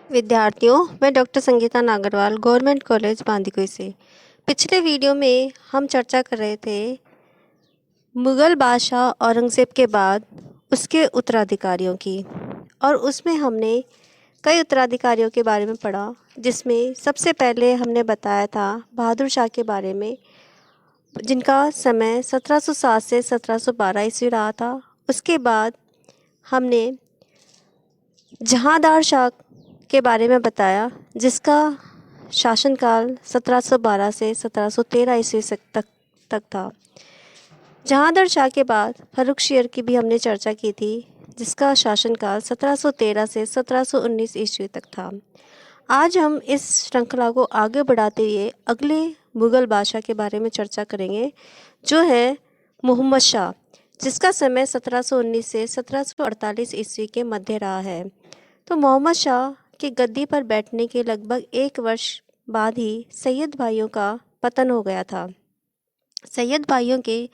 विद्यार्थियों, मैं doctor Sangeeta Nagarwal government college Bandikui से। पिछले वीडियो में हम चर्चा कर रहे थे मुग़ल बादशाह औरंगज़ेब के बाद उसके उत्तराधिकारियों की, और उसमें हमने कई उत्तराधिकारियों के बारे में पढ़ा, जिसमें सबसे पहले हमने बताया था बहादुर शाह के बारे में, जिनका समय 1707 से 1712 ईस्वी रहा था। उसके बाद हमने जहांदार शाह के बारे में बताया, जिसका शासनकाल 1712 से 1713 ईस्वी तक था। जहांदार शाह के बाद फर्रुखशियर की भी हमने चर्चा की थी, जिसका शासनकाल 1713 से 1719 ईस्वी तक था। आज हम इस श्रृंखला को आगे बढ़ाते हुए अगले मुग़ल बादशाह के बारे में चर्चा करेंगे, जो है मोहम्मद शाह, जिसका समय 1719 से 1748 ईस्वी के मध्य रहा है। तो मोहम्मद शाह की गद्दी पर बैठने के लगभग 1 वर्ष बाद ही सैयद भाइयों का पतन हो गया था। सैयद भाइयों के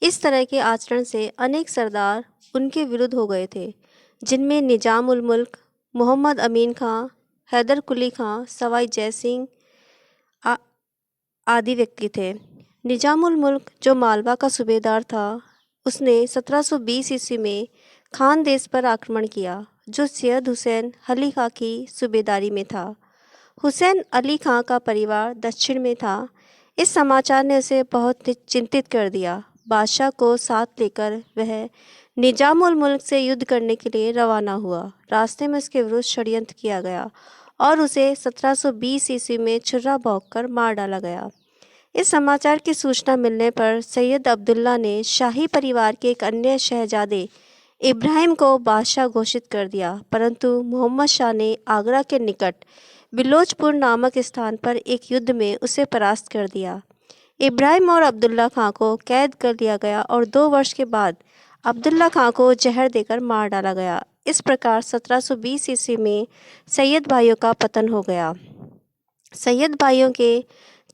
इस तरह के आचरण से अनेक सरदार उनके विरुद्ध हो गए थे, जिनमें निजाम उल मुल्क, मोहम्मद अमीन खां, हैदर कुली खां, सवाई जय सिंह आदि व्यक्ति थे। निजाम उल मुल्क, जो मालवा का सूबेदार था, उसने 1720 ईस्वी में खान देश पर आक्रमण किया, जो सैयद हुसैन अली खां की सूबेदारी में था। हुसैन अली खां का परिवार दक्षिण में था। इस समाचार ने उसे बहुत चिंतित कर दिया। बादशाह को साथ लेकर वह निजाम उल मुल्क से युद्ध करने के लिए रवाना हुआ। रास्ते में उसके विरुद्ध षड्यंत्र किया गया और उसे 1720 ईस्वी में छुरा भोंककर मार डाला गया। इस समाचार की सूचना मिलने पर सैयद अब्दुल्ला ने शाही परिवार के एक अन्य शहजादे इब्राहिम को बादशाह घोषित कर दिया, परंतु मोहम्मद शाह ने आगरा के निकट बिलोचपुर नामक स्थान पर एक युद्ध में उसे परास्त कर दिया। इब्राहिम और अब्दुल्ला खां को कैद कर लिया गया और 2 वर्ष के बाद अब्दुल्ला खां को जहर देकर मार डाला गया। इस प्रकार 1720 ईस्वी में सैयद भाइयों का पतन हो गया। सैयद भाइयों के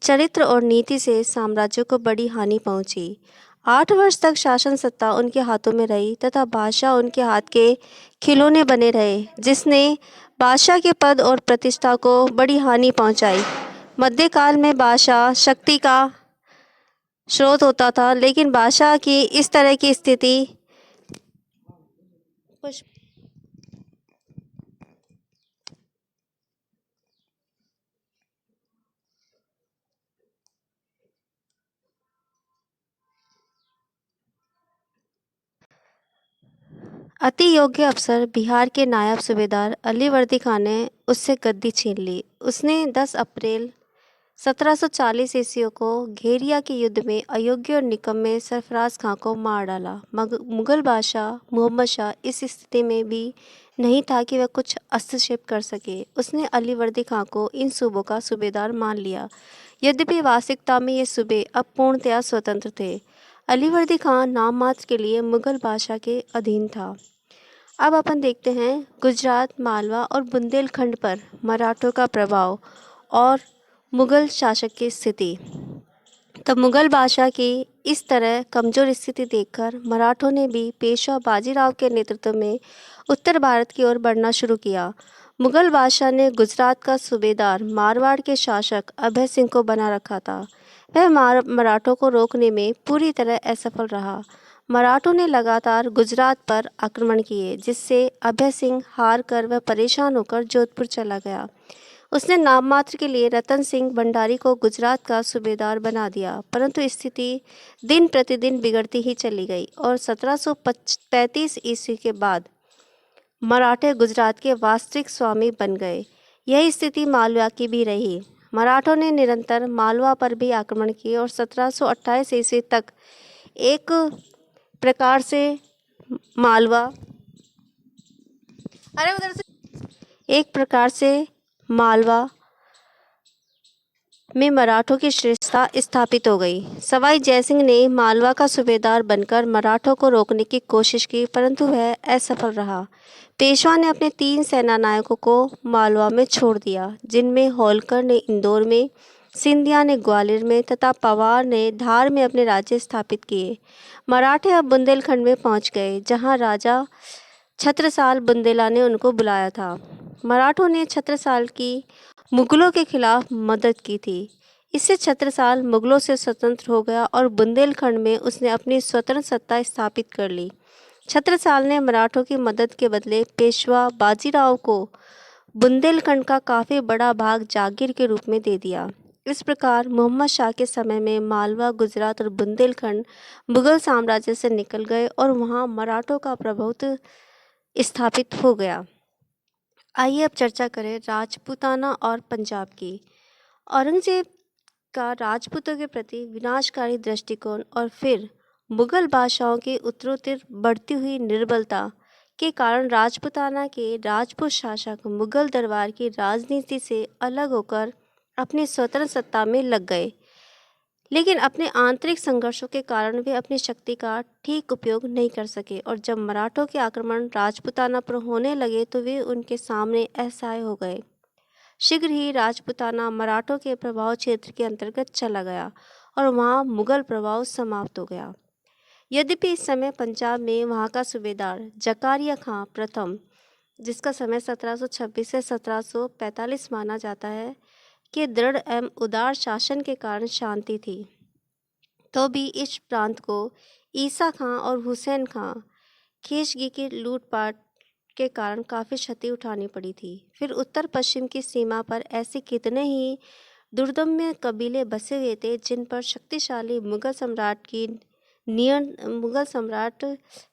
चरित्र और नीति से साम्राज्य को बड़ी हानि पहुंची। 8 वर्ष तक शासन सत्ता उनके हाथों में रही तथा बादशाह उनके हाथ के खिलौने बने रहे, जिसने बादशाह के पद और प्रतिष्ठा को बड़ी हानि पहुंचाई। मध्यकाल में बादशाह शक्ति का स्रोत होता था, लेकिन बादशाह की इस तरह की स्थिति अति योग्य अफसर बिहार के नायब सूबेदार अलीवर्दी खान ने उससे गद्दी छीन ली। उसने 10 अप्रैल 1740 ईस्वी को घेरिया के युद्ध में अयोग्य और निकम्मे सरफराज खां को मार डाला। मुगल बादशाह मोहम्मद शाह इस स्थिति में भी नहीं था कि वह कुछ हस्तक्षेप कर सके। उसने अलीवर्दी खां को इन सूबों का सूबेदार मान लिया, यद्यपि वास्तविकता में ये सूबे अब पूर्णतया स्वतंत्र थे। अलीवर्दी खां नाम मात्र के लिए मुगल बादशाह के अधीन था। अब अपन देखते हैं गुजरात, मालवा और बुंदेलखंड पर मराठों का प्रभाव और मुगल शासक की स्थिति। तब मुगल बादशाह की इस तरह कमज़ोर स्थिति देखकर मराठों ने भी पेशवा बाजीराव के नेतृत्व में उत्तर भारत की ओर बढ़ना शुरू किया। मुगल बादशाह ने गुजरात का सूबेदार मारवाड़ के शासक अभय सिंह को बना रखा था। वह मराठों को रोकने में पूरी तरह असफल रहा। मराठों ने लगातार गुजरात पर आक्रमण किए, जिससे अभय सिंह हार कर वह परेशान होकर जोधपुर चला गया। उसने नाम मात्र के लिए रतन सिंह भंडारी को गुजरात का सूबेदार बना दिया, परंतु स्थिति दिन प्रतिदिन बिगड़ती ही चली गई और 1735 ईस्वी के बाद मराठे गुजरात के वास्तविक स्वामी बन गए। यही स्थिति मालवा की भी रही। मराठों ने निरंतर मालवा पर भी आक्रमण किए और 1728 ईस्वी तक एक प्रकार से मालवा में मराठों की श्रेष्ठता स्थापित हो गई। सवाई जयसिंह ने मालवा का सूबेदार बनकर मराठों को रोकने की कोशिश की, परंतु वह असफल रहा। पेशवा ने अपने 3 सेनानायकों को मालवा में छोड़ दिया, जिनमें होलकर ने इंदौर में, सिंधिया ने ग्वालियर में तथा पवार ने धार में अपने राज्य स्थापित किए। मराठे अब बुंदेलखंड में पहुंच गए, जहां राजा छत्रसाल बुंदेला ने उनको बुलाया था। मराठों ने छत्रसाल की मुगलों के खिलाफ मदद की थी। इससे छत्रसाल मुगलों से स्वतंत्र हो गया और बुंदेलखंड में उसने अपनी स्वतंत्र सत्ता स्थापित कर ली। छत्रसाल ने मराठों की मदद के बदले पेशवा बाजीराव को बुंदेलखंड का काफ़ी बड़ा भाग जागीर के रूप में दे दिया। इस प्रकार मोहम्मद शाह के समय में मालवा, गुजरात और बुंदेलखंड मुगल साम्राज्य से निकल गए और वहां मराठों का प्रभुत्व स्थापित हो गया। आइए अब चर्चा करें राजपूताना और पंजाब की। औरंगजेब का राजपूतों के प्रति विनाशकारी दृष्टिकोण और फिर मुगल बादशाहों की उत्तरोत्तर बढ़ती हुई निर्बलता के कारण राजपूताना के राजपूत शासक मुगल दरबार की राजनीति से अलग होकर अपनी स्वतंत्र सत्ता में लग गए, लेकिन अपने आंतरिक संघर्षों के कारण वे अपनी शक्ति का ठीक उपयोग नहीं कर सके और जब मराठों के आक्रमण राजपूताना पर होने लगे तो वे उनके सामने असहाय हो गए। शीघ्र ही राजपूताना मराठों के प्रभाव क्षेत्र के अंतर्गत चला गया और वहां मुगल प्रभाव समाप्त हो गया। यद्यपि इस समय पंजाब में वहां का सूबेदार जकारिया खां प्रथम, जिसका समय 1726 से 1745 माना जाता है, के दृढ़ एवं उदार शासन के कारण शांति थी, तो भी इस प्रांत को ईसा खां और हुसैन खां खेशगी की लूटपाट के कारण काफ़ी क्षति उठानी पड़ी थी। फिर उत्तर पश्चिम की सीमा पर ऐसे कितने ही दुर्दम्य कबीले बसे हुए थे जिन पर शक्तिशाली मुगल सम्राट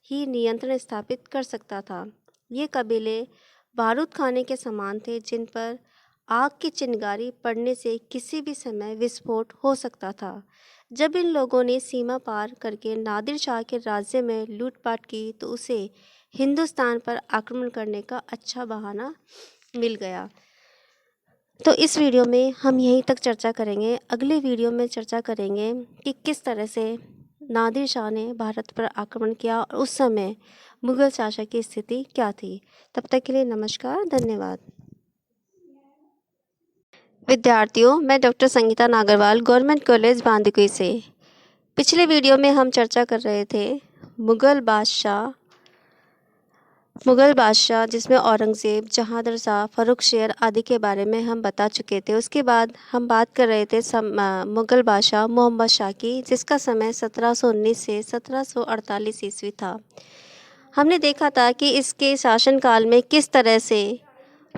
ही नियंत्रण स्थापित कर सकता था। ये कबीले बारूद खाने के समान थे जिन पर आग की चिंगारी पड़ने से किसी भी समय विस्फोट हो सकता था। जब इन लोगों ने सीमा पार करके नादिर शाह के राज्य में लूटपाट की तो उसे हिंदुस्तान पर आक्रमण करने का अच्छा बहाना मिल गया। तो इस वीडियो में हम यहीं तक चर्चा करेंगे। अगले वीडियो में चर्चा करेंगे कि किस तरह से नादिर शाह ने भारत पर आक्रमण किया और उस समय मुगल शासक की स्थिति क्या थी। तब तक के लिए नमस्कार, धन्यवाद। विद्यार्थियों, मैं doctor Sangeeta Nagarwal, government college Bandikui से। पिछले वीडियो में हम चर्चा कर रहे थे मुगल बादशाह जिसमें औरंगज़ेब, जहांगीर शाह, फर्रुख शेर आदि के बारे में हम बता चुके थे। उसके बाद हम बात कर रहे थे मुगल बादशाह मोहम्मद शाह की, जिसका समय 1719 से 1748 ईस्वी था। हमने देखा था कि इसके शासनकाल में किस तरह से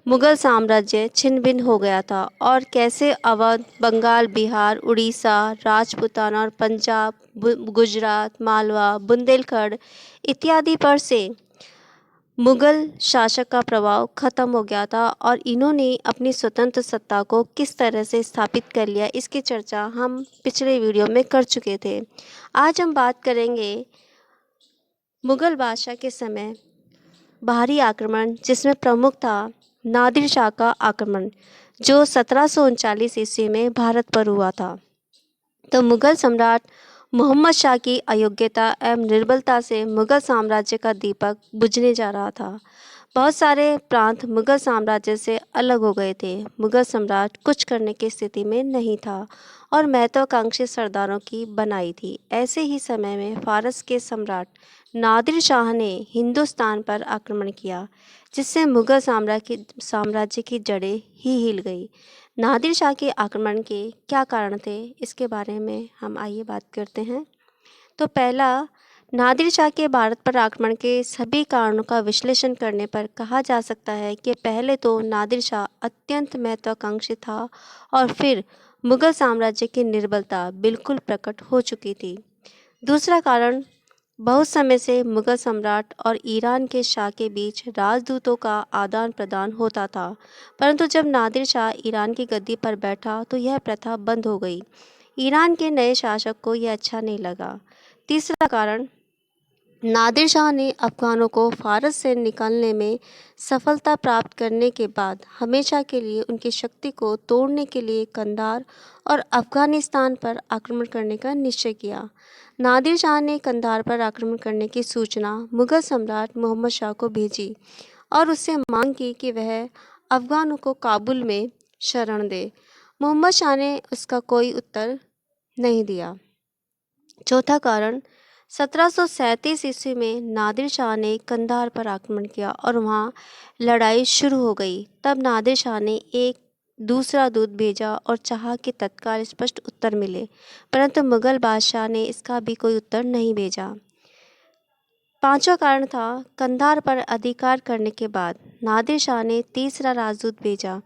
मुगल साम्राज्य छिन्न भिन्न हो गया था और कैसे अवध, बंगाल, बिहार, उड़ीसा, राजपूताना और पंजाब, गुजरात, मालवा, बुंदेलखंड इत्यादि पर से मुगल शासक का प्रभाव खत्म हो गया था और इन्होंने अपनी स्वतंत्र सत्ता को किस तरह से स्थापित कर लिया, इसकी चर्चा हम पिछले वीडियो में कर चुके थे। आज हम बात करेंगे मुगल बादशाह के समय बाहरी आक्रमण, जिसमें प्रमुख था नादिर शाह का आक्रमण, जो 1739 ईस्वी में भारत पर हुआ था। तो मुगल सम्राट मोहम्मद शाह की अयोग्यता एवं निर्बलता से मुगल साम्राज्य का दीपक बुझने जा रहा था। बहुत सारे प्रांत मुगल साम्राज्य से अलग हो गए थे। मुगल सम्राट कुछ करने की स्थिति में नहीं था और महत्वाकांक्षी सरदारों की बनाई थी। ऐसे ही समय में फारस के सम्राट नादिर शाह ने हिंदुस्तान पर आक्रमण किया, जिससे मुगल साम्राज्य की जड़ें ही हिल गई। नादिर शाह के आक्रमण के क्या कारण थे, इसके बारे में हम आइए बात करते हैं। तो पहला, नादिर शाह के भारत पर आक्रमण के सभी कारणों का विश्लेषण करने पर कहा जा सकता है कि पहले तो नादिर शाह अत्यंत महत्वाकांक्षी था और फिर मुगल साम्राज्य की निर्बलता बिल्कुल प्रकट हो चुकी थी। दूसरा कारण, बहुत समय से मुगल सम्राट और ईरान के शाह के बीच राजदूतों का आदान प्रदान होता था, परंतु जब नादिर शाह ईरान की गद्दी पर बैठा तो यह प्रथा बंद हो गई। ईरान के नए शासक को यह अच्छा नहीं लगा। तीसरा कारण, नादिर शाह ने अफगानों को फारस से निकालने में सफलता प्राप्त करने के बाद हमेशा के लिए उनकी शक्ति को तोड़ने के लिए कंधार और अफगानिस्तान पर आक्रमण करने का निश्चय किया। नादिर शाह ने कंधार पर आक्रमण करने की सूचना मुगल सम्राट मोहम्मद शाह को भेजी और उससे मांग की कि वह अफगानों को काबुल में शरण दे। मोहम्मद शाह ने उसका कोई उत्तर नहीं दिया। चौथा कारण, 1737 ईस्वी में नादिर शाह ने कंधार पर आक्रमण किया और वहां लड़ाई शुरू हो गई। तब नादिर शाह ने एक दूसरा दूत भेजा और चाहा कि तत्काल स्पष्ट उत्तर मिले, परंतु मुगल बादशाह ने इसका भी कोई उत्तर नहीं भेजा। पांचवा कारण था, कंधार पर अधिकार करने के बाद नादिर शाह ने तीसरा राजदूत भेजा,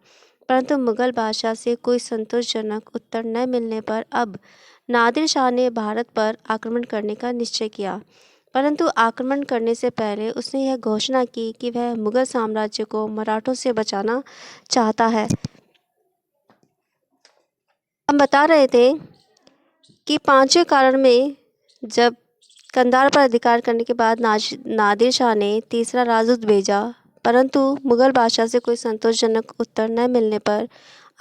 परंतु मुगल बादशाह से कोई संतोषजनक उत्तर न मिलने पर अब नादिर शाह ने भारत पर आक्रमण करने का निश्चय किया। परंतु आक्रमण करने से पहले उसने यह घोषणा की कि वह मुगल साम्राज्य को मराठों से बचाना चाहता है। हम बता रहे थे कि पांचवें कारण में जब कंधार पर अधिकार करने के बाद नादिर शाह ने तीसरा राजदूत भेजा, परंतु मुगल बादशाह से कोई संतोषजनक उत्तर न मिलने पर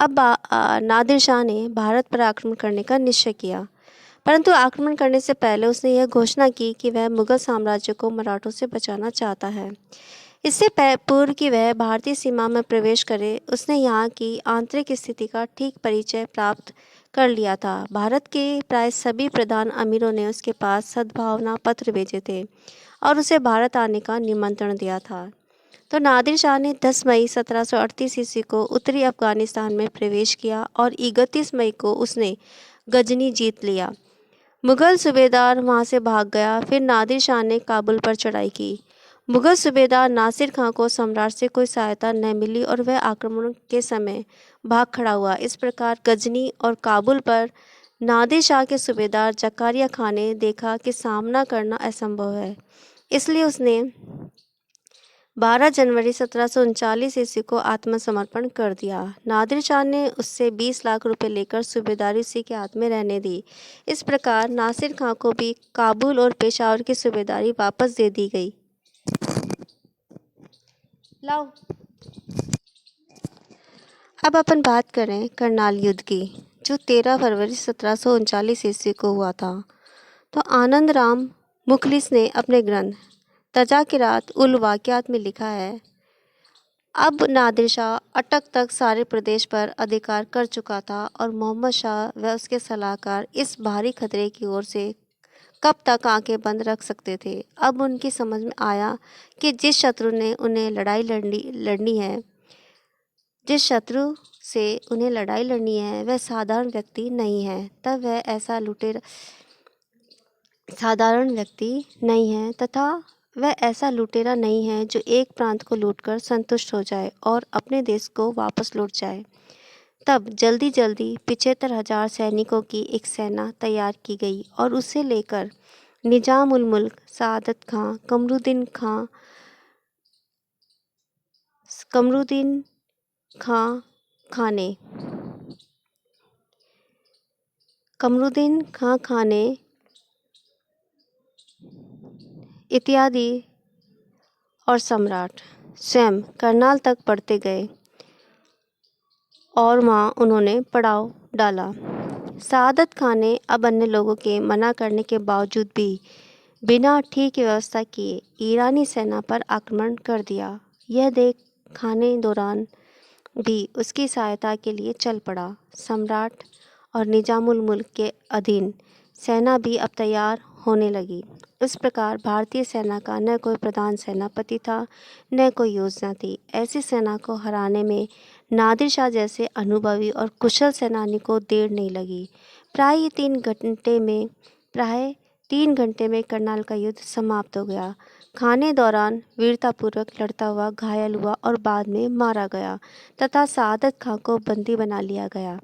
अब नादिर शाह ने भारत पर आक्रमण करने का निश्चय किया। परंतु आक्रमण करने से पहले उसने यह घोषणा की कि वह मुगल साम्राज्य को मराठों से बचाना चाहता है। इससे पूर्व कि वह भारतीय सीमा में प्रवेश करे, उसने यहाँ की आंतरिक स्थिति का ठीक परिचय प्राप्त कर लिया था। भारत के प्राय सभी प्रधान अमीरों ने उसके पास सद्भावना पत्र भेजे थे और उसे भारत आने का निमंत्रण दिया था। तो नादिर शाह ने 10 मई 1738 ईस्वी को उत्तरी अफगानिस्तान में प्रवेश किया और 31 मई को उसने गजनी जीत लिया। मुगल सूबेदार वहां से भाग गया। फिर नादिर शाह ने काबुल पर चढ़ाई की। मुगल सूबेदार नासिर खां को सम्राट से कोई सहायता न मिली और वह आक्रमण के समय भाग खड़ा हुआ। इस प्रकार गजनी और काबुल पर नादिर शाह के सूबेदार जकारिया खां ने देखा कि सामना करना असंभव है, इसलिए उसने 12 जनवरी 1739 ईस्वी को आत्मसमर्पण कर दिया। नादिर शाह ने उससे 20 लाख रुपए लेकर सूबेदारी उसी के हाथ में रहने दी। इस प्रकार नासिर खां को भी काबुल और पेशावर की सूबेदारी वापस दे दी गई। लाओ। अब अपन बात करें करनाल युद्ध की, जो 13 फरवरी 1739 ईस्वी को हुआ था। तो आनंद राम मुखलिस ने अपने ग्रंथ तज़किरात उल वाक़ियात में लिखा है, अब नादिर शाह अटक तक सारे प्रदेश पर अधिकार कर चुका था और मोहम्मद शाह व उसके सलाहकार इस भारी खतरे की ओर से कब तक आंखें बंद रख सकते थे। अब उनकी समझ में आया कि जिस शत्रु से उन्हें लड़ाई लड़नी है वह साधारण व्यक्ति नहीं है। तब वह ऐसा लुटेरा नहीं है जो एक प्रांत को लूटकर संतुष्ट हो जाए और अपने देश को वापस लौट जाए। तब जल्दी 75,000 सैनिकों की एक सेना तैयार की गई और उसे लेकर निजाम उल मुल्क सादत खां, कमरुद्दीन खां ने इत्यादि और सम्राट स्वयं करनाल तक बढ़ते गए और वहां उन्होंने पड़ाव डाला। सादत खान ने अब अन्य लोगों के मना करने के बावजूद भी बिना ठीक व्यवस्था किए ईरानी सेना पर आक्रमण कर दिया। यह देख खाने दौरान भी उसकी सहायता के लिए चल पड़ा। सम्राट और निजामुल मुल्क के अधीन सेना भी अब तैयार होने लगी। इस प्रकार भारतीय सेना का न कोई प्रधान सेनापति था, न कोई योजना थी। ऐसी सेना को हराने में नादिर शाह जैसे अनुभवी और कुशल सेनानी को देर नहीं लगी। प्राय 3 घंटे में करनाल का युद्ध समाप्त हो गया। खाने दौरान वीरतापूर्वक लड़ता हुआ घायल हुआ और बाद में मारा गया तथा सादत खां को बंदी बना लिया गया।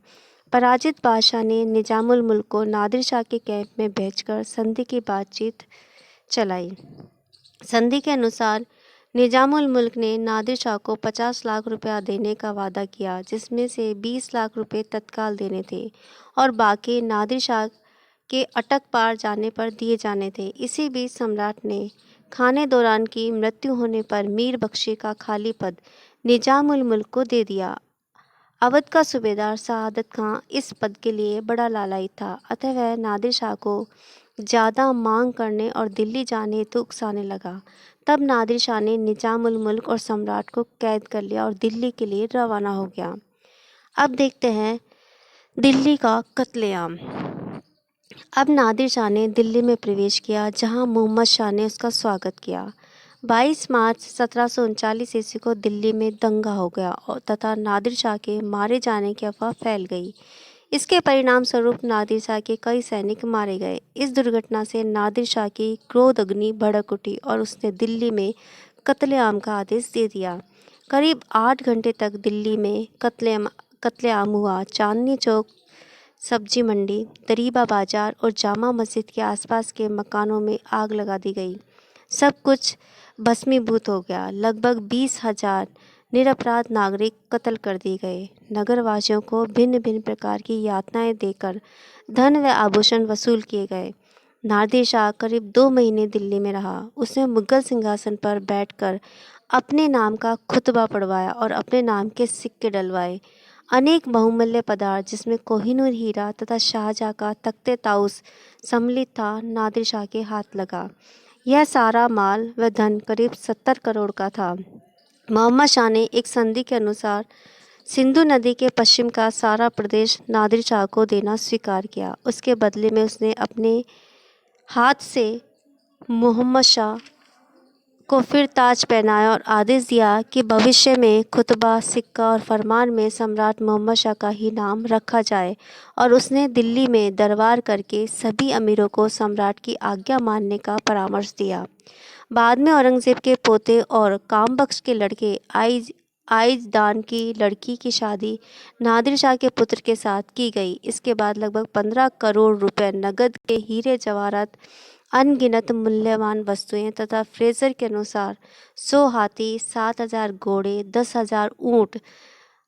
पराजित बादशाह ने निजामुल मुल्क को नादिर शाह के कैंप में भेजकर संधि की बातचीत चलाई। संधि के अनुसार निजामुल मुल्क ने नादिर शाह को 50 लाख रुपया देने का वादा किया, जिसमें से 20 लाख रुपए तत्काल देने थे और बाकी नादिर शाह के अटक पार जाने पर दिए जाने थे। इसी बीच सम्राट ने खाने दौरान की मृत्यु होने पर मीर बख्शी का खाली पद निजामुल मुल्क को दे दिया। अवध का सूबेदार सादत खां इस पद के लिए बड़ा लालची था, अतः वह नादिर शाह को ज़्यादा मांग करने और दिल्ली जाने हेतु उकसाने लगा। तब नादिर शाह ने निजामुल मुल्क और सम्राट को कैद कर लिया और दिल्ली के लिए रवाना हो गया। अब देखते हैं दिल्ली का कत्लेआम। अब नादिर शाह ने दिल्ली में प्रवेश किया, जहां मोहम्मद शाह ने उसका स्वागत किया। 22 मार्च 1739 ईस्वी को दिल्ली में दंगा हो गया और तथा नादिर शाह के मारे जाने की अफवाह फैल गई। इसके परिणाम स्वरूप नादिर शाह के कई सैनिक मारे गए। इस दुर्घटना से नादिर शाह की क्रोध अग्नि भड़क उठी और उसने दिल्ली में कत्लेआम का आदेश दे दिया। करीब 8 घंटे तक दिल्ली में कत्लेआम हुआ। चांदनी चौक, सब्जी मंडी, दरीबा बाजार और जामा मस्जिद के आसपास के मकानों में आग लगा दी गई। सब कुछ भस्मीभूत हो गया। लगभग 20,000 निरपराध नागरिक कत्ल कर दिए गए। नगरवासियों को भिन्न भिन्न प्रकार की यातनाएं देकर धन व आभूषण वसूल किए गए। नादिर शाह करीब 2 महीने दिल्ली में रहा। उसने मुगल सिंहासन पर बैठकर अपने नाम का खुतबा पढ़वाया और अपने नाम के सिक्के डलवाए। अनेक बहुमूल्य पदार्थ, जिसमें कोहिनूर हीरा तथा शाहजहाँ का तख्ते ताउस सम्मिलित था, नादिर शाह के हाथ लगा। यह सारा माल व धन करीब 70 करोड़ का था। मोहम्मद शाह ने एक संधि के अनुसार सिंधु नदी के पश्चिम का सारा प्रदेश नादिर शाह को देना स्वीकार किया। उसके बदले में उसने अपने हाथ से मोहम्मद शाह को फिर ताज पहनाया और आदेश दिया कि भविष्य में खुतबा, सिक्का और फरमान में सम्राट मोहम्मद शाह का ही नाम रखा जाए। और उसने दिल्ली में दरबार करके सभी अमीरों को सम्राट की आज्ञा मानने का परामर्श दिया। बाद में औरंगजेब के पोते और कामबख्श के लड़के आइजदान की लड़की की शादी नादिर शाह के पुत्र के साथ की गई। इसके बाद लगभग 15 करोड़ रुपए नगद के हीरे जवाहरात, अनगिनत मूल्यवान वस्तुएं तथा फ्रेजर के अनुसार 100 हाथी, 7,000 घोड़े, 10,000 ऊँट,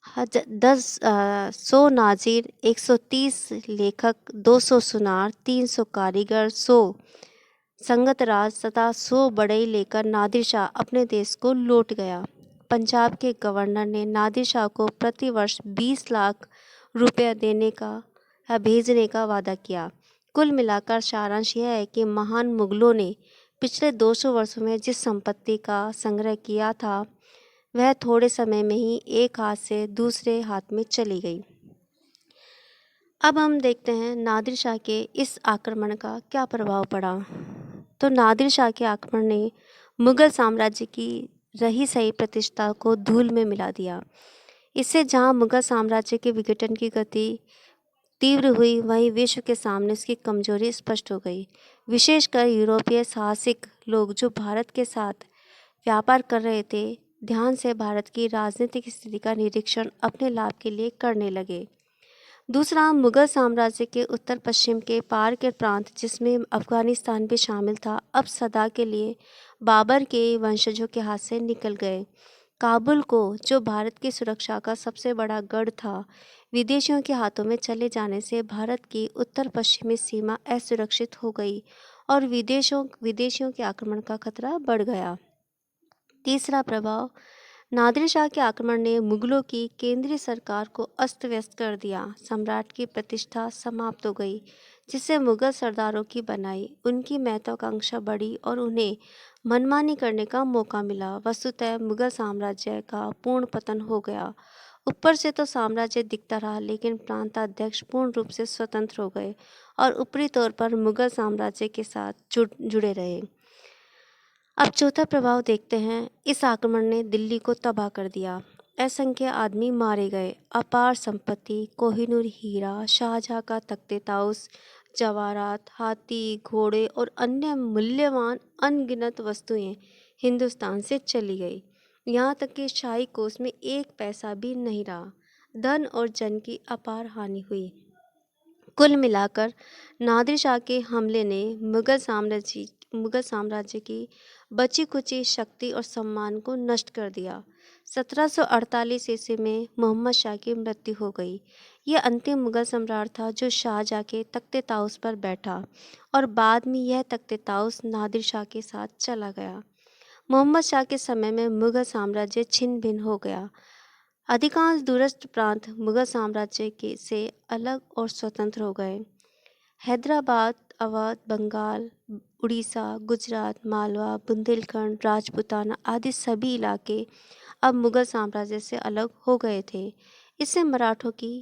100 नाजिर, 130 लेखक, 200 सुनार, 300 कारीगर, 100 संगत राज तथा 100 बढ़ई लेकर नादिर शाह अपने देश को लौट गया। पंजाब के गवर्नर ने नादिर शाह को प्रतिवर्ष 20 लाख रुपया देने का या भेजने का वादा किया। कुल मिलाकर सारांश यह है कि महान मुगलों ने पिछले 200 वर्षों में जिस संपत्ति का संग्रह किया था, वह थोड़े समय में ही एक हाथ से दूसरे हाथ में चली गई। अब हम देखते हैं नादिर शाह के इस आक्रमण का क्या प्रभाव पड़ा। तो नादिर शाह के आक्रमण ने मुगल साम्राज्य की रही सही प्रतिष्ठा को धूल में मिला दिया। इससे जहां मुगल साम्राज्य के विघटन की गति तीव्र हुई, वहीं विश्व के सामने उसकी कमजोरी स्पष्ट हो गई। विशेषकर यूरोपीय साहसिक लोग जो भारत के साथ व्यापार कर रहे थे, ध्यान से भारत की राजनीतिक स्थिति का निरीक्षण अपने लाभ के लिए करने लगे। दूसरा, मुगल साम्राज्य के उत्तर पश्चिम के पार के प्रांत, जिसमें अफगानिस्तान भी शामिल था, अब सदा के लिए बाबर के वंशजों के हाथ से निकल गए। काबुल को, जो भारत की सुरक्षा का सबसे बड़ा गढ़ था, विदेशियों के हाथों में चले जाने से भारत की उत्तर पश्चिमी सीमा असुरक्षित हो गई और विदेशियों के आक्रमण का खतरा बढ़ गया। तीसरा प्रभाव, नादिर शाह के आक्रमण ने मुगलों की केंद्रीय सरकार को अस्त व्यस्त कर दिया। सम्राट की प्रतिष्ठा समाप्त हो गई, जिससे मुगल सरदारों की बनाई, उनकी महत्वाकांक्षा बढ़ी और उन्हें मनमानी करने का मौका मिला। वस्तुतः मुगल साम्राज्य का पूर्ण पतन हो गया। ऊपर से तो साम्राज्य दिखता रहा, लेकिन प्रांताध्यक्ष पूर्ण रूप से स्वतंत्र हो गए और ऊपरी तौर पर मुगल साम्राज्य के साथ जुड़े रहे। अब चौथा प्रभाव देखते हैं। इस आक्रमण ने दिल्ली को तबाह कर दिया। असंख्य आदमी मारे गए। अपार संपत्ति, कोहिनूर हीरा, शाहजहाँ का तख्ते ताउस, जवाहरात, हाथी, घोड़े और अन्य मूल्यवान अनगिनत वस्तुएं हिंदुस्तान से चली गई। यहाँ तक कि शाही कोष में एक पैसा भी नहीं रहा। धन और जन की अपार हानि हुई। कुल मिलाकर नादिर शाह के हमले ने मुगल साम्राज्य की बची कुची शक्ति और सम्मान को नष्ट कर दिया। 1748 ईस्वी में मोहम्मद शाह की मृत्यु हो गई। यह अंतिम मुगल सम्राट था जो शाहजहाँ के तख्ते ताउस पर बैठा और बाद में यह तख्ते ताउस नादिर शाह के साथ चला गया। मोहम्मद शाह के समय में मुगल साम्राज्य छिन्न भिन्न हो गया। अधिकांश दूरस्थ प्रांत मुगल साम्राज्य से अलग और स्वतंत्र हो गए। हैदराबाद, अवध, बंगाल, उड़ीसा, गुजरात, मालवा, बुंदेलखंड, राजपूताना आदि सभी इलाके अब मुगल साम्राज्य से अलग हो गए थे। इससे मराठों की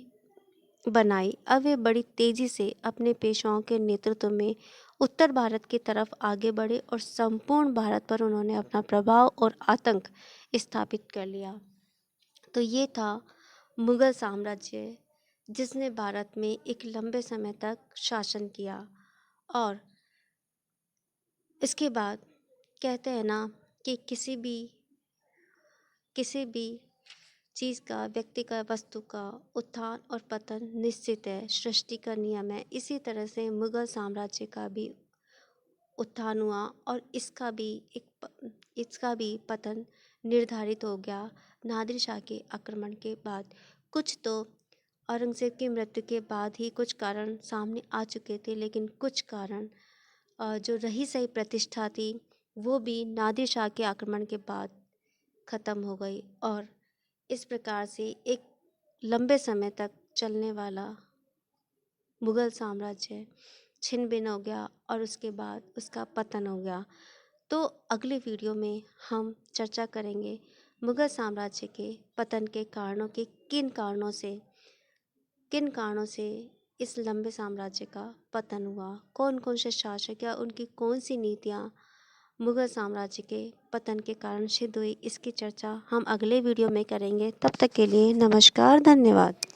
बनाई। अब वे बड़ी तेजी से अपने पेशवाओं के नेतृत्व में उत्तर भारत की तरफ आगे बढ़े और संपूर्ण भारत पर उन्होंने अपना प्रभाव और आतंक स्थापित कर लिया। तो ये था मुगल साम्राज्य, जिसने भारत में एक लंबे समय तक शासन किया। और इसके बाद कहते हैं ना कि किसी भी चीज़ का, व्यक्ति का, वस्तु का उत्थान और पतन निश्चित है, सृष्टि का नियम है। इसी तरह से मुगल साम्राज्य का भी उत्थान हुआ और इसका भी पतन निर्धारित हो गया नादिर शाह के आक्रमण के बाद। कुछ तो औरंगज़ेब की मृत्यु के बाद ही कुछ कारण सामने आ चुके थे, लेकिन कुछ कारण जो रही सही प्रतिष्ठा थी वो भी नादिर शाह के आक्रमण के बाद ख़त्म हो गई। और इस प्रकार से एक लंबे समय तक चलने वाला मुग़ल साम्राज्य छिन्न भिन्न हो गया और उसके बाद उसका पतन हो गया। तो अगले वीडियो में हम चर्चा करेंगे मुग़ल साम्राज्य के पतन के कारणों के किन कारणों से इस लंबे साम्राज्य का पतन हुआ, कौन कौन से शासक या उनकी कौन सी नीतियाँ मुग़ल साम्राज्य के पतन के कारण सिद्ध हुई। इसकी चर्चा हम अगले वीडियो में करेंगे। तब तक के लिए नमस्कार, धन्यवाद।